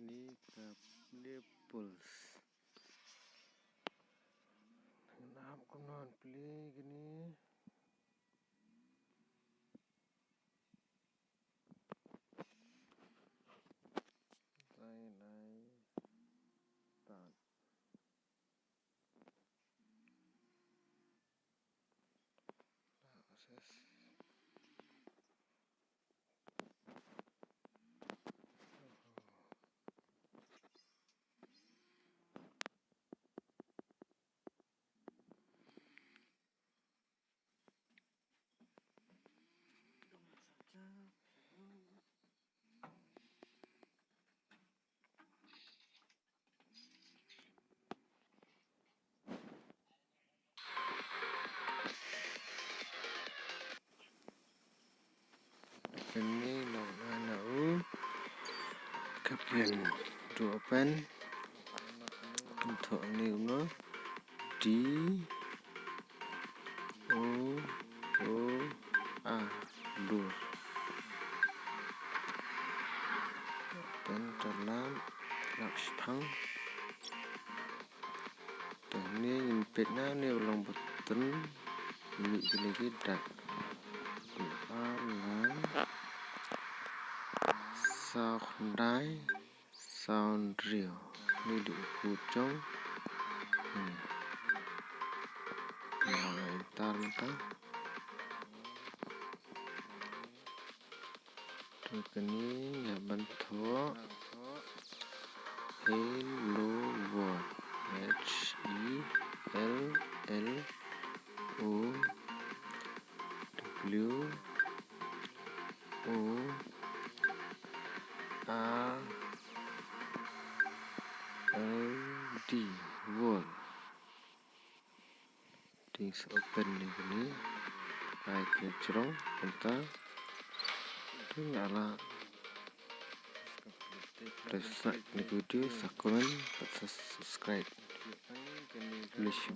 ini kapal pulse. Kenapa aku non play gini? Nai start. Proses. Ini nak kapal to open untuk ni D O A dur open dalam lakspang dan ni impetnya ni ulang button ini kita Hyundai Soundrio ni diukur trong entar ini ya bentuk Hello World HELLOWORLD World. Things open ni hai cerong entar tinggal like ni video, comment, subscribe. Please.